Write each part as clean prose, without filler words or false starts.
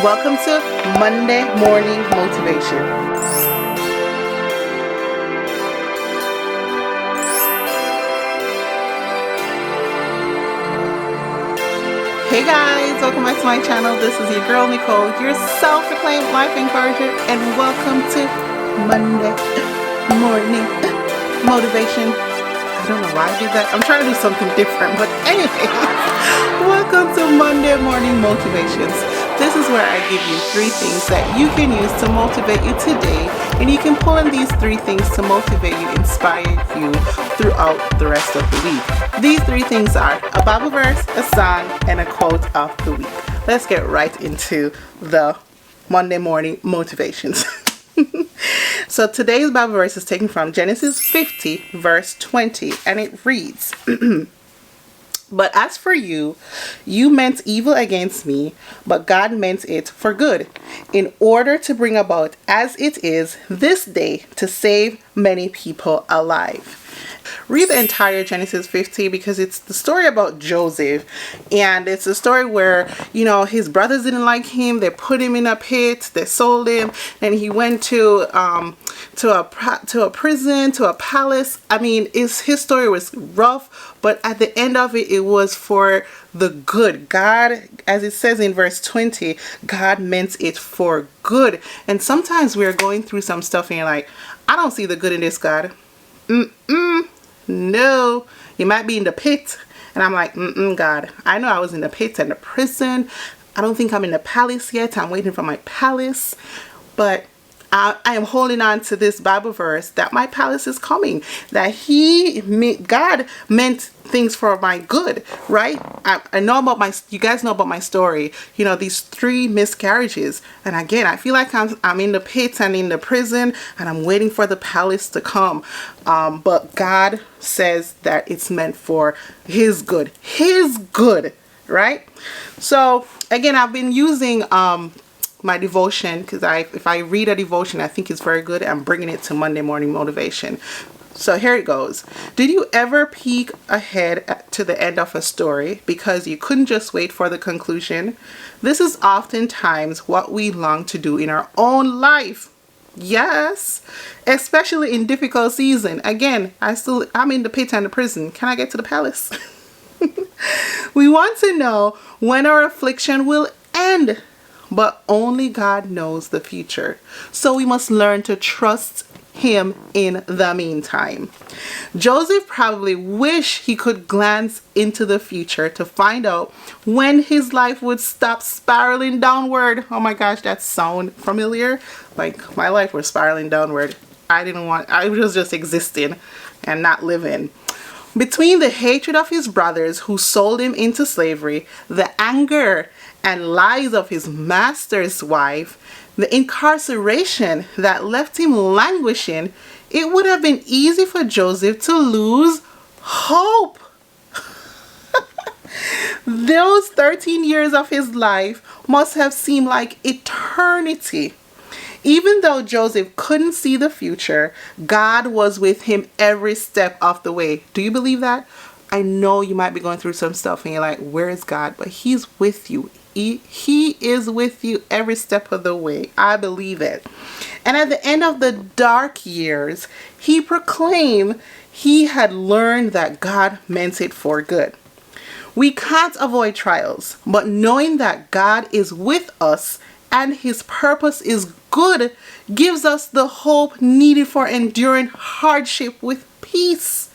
Welcome to Monday Morning Motivation. Hey guys, welcome back to my channel. This is your girl Nicole, your self-proclaimed life encourager, and welcome to Monday Morning Motivation. I don't know why I did that. I'm trying to do something different, but anyway, welcome to Monday Morning Motivations. This is where I give you 3 things that you can use to motivate you today, and you can pull in these 3 things to motivate you, inspire you throughout the rest of the week. These 3 things are a Bible verse, a song, and a quote of the week. Let's get right into the Monday morning motivations. So today's Bible verse is taken from Genesis 50 verse 20, and it reads, But as for you, you meant evil against me, but God meant it for good, in order to bring about as it is this day to save many people alive. Read the entire Genesis 50 because it's the story about Joseph, and it's a story where, his brothers didn't like him. They put him in a pit. They sold him, and he went to a prison, to a palace. I mean, his story was rough, but at the end of it, it was for the good. God, as it says in verse 20, God meant it for good. And sometimes we're going through some stuff and you're like, I don't see the good in this, God. No, you might be in the pit. And I'm like, God, I know I was in the pit and the prison. I don't think I'm in the palace yet. I'm waiting for my palace. But I am holding on to this Bible verse that my palace is coming, that God meant things for my good, right? I know about you guys know about my story, these 3 miscarriages. And again, I feel like I'm in the pit and in the prison and I'm waiting for the palace to come. But God says that it's meant for his good, right? So again, I've been using, my devotion, because if I read a devotion, I think it's very good. I'm bringing it to Monday morning motivation. So here it goes. Did you ever peek ahead to the end of a story because you couldn't just wait for the conclusion? This is oftentimes what we long to do in our own life. Yes, especially in difficult season. Again, I'm in the pit and the prison. Can I get to the palace? We want to know when our affliction will end. But only God knows the future. So we must learn to trust him in the meantime. Joseph probably wished he could glance into the future to find out when his life would stop spiraling downward. Oh my gosh, that sound familiar? Like my life was spiraling downward. I was just existing and not living. Between the hatred of his brothers who sold him into slavery, the anger and lies of his master's wife, the incarceration that left him languishing, it would have been easy for Joseph to lose hope. Those 13 years of his life must have seemed like eternity. Even though Joseph couldn't see the future, God was with him every step of the way. Do you believe that? I know you might be going through some stuff and you're like, where is God? But he's with you. He is with you every step of the way. I believe it. And at the end of the dark years, he proclaimed he had learned that God meant it for good. We can't avoid trials, but knowing that God is with us and his purpose is good gives us the hope needed for enduring hardship with peace.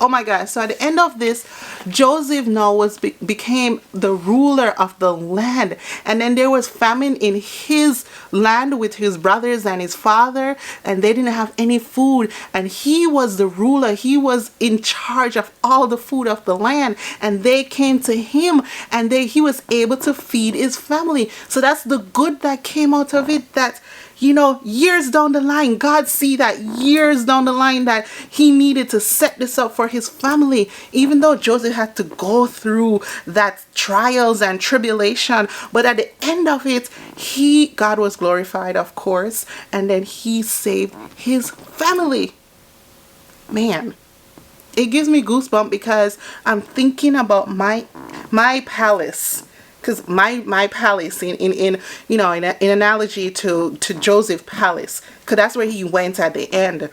Oh my God. So at the end of this, Joseph now became the ruler of the land. And then there was famine in his land with his brothers and his father, and they didn't have any food. And he was the ruler. He was in charge of all the food of the land. And they came to him and he was able to feed his family. So that's the good that came out of it, that years down the line, God see that years down the line that he needed to set this up for his family. Even though Joseph had to go through that trials and tribulation, but at the end of it, God was glorified, of course, and then he saved his family. Man, it gives me goosebumps because I'm thinking about my palace because my palace in you know, in analogy to Joseph palace, because that's where he went at the end.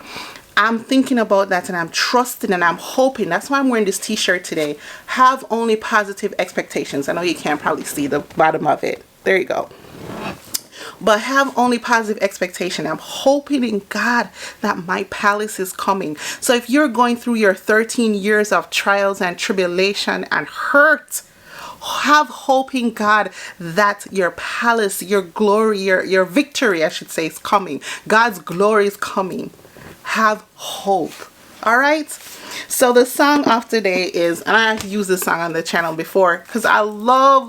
I'm thinking about that, and I'm trusting, and I'm hoping. That's why I'm wearing this t-shirt today. Have only positive expectations. I know you can't probably see the bottom of it. There you go. But have only positive expectation. I'm hoping in God that my palace is coming. So if you're going through your 13 years of trials and tribulation and hurt, have hope in God that your palace, your glory, your victory, I should say, is coming. God's glory is coming. Have hope. All right. So the song of today is, and I've used this song on the channel before because I love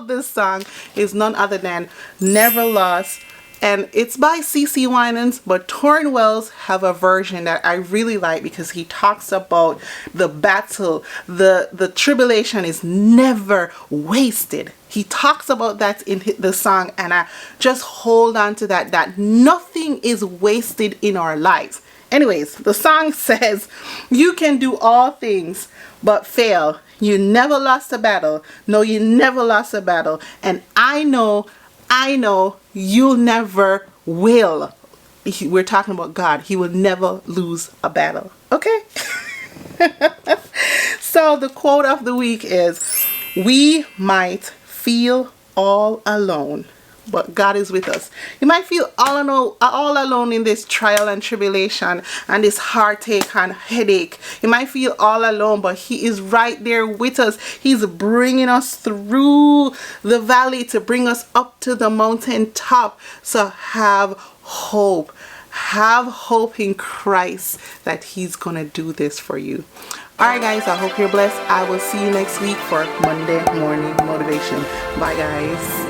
this song, is none other than Never Lost. And it's by C.C. Winans, but Torrin Wells have a version that I really like because he talks about the battle, the tribulation is never wasted. He talks about that in the song, and I just hold on to that nothing is wasted in our lives. Anyways, the song says, you can do all things but fail. You never lost a battle. No, you never lost a battle. And I know you'll never will. We're talking about God. He will never lose a battle. Okay? So the quote of the week is, we might feel all alone, but God is with us. You might feel all alone in this trial and tribulation and this heartache and headache. You might feel all alone, but He is right there with us. He's bringing us through the valley to bring us up to the mountain top. So have hope. Have hope in Christ that He's going to do this for you. Alright guys, I hope you're blessed. I will see you next week for Monday morning motivation. Bye guys.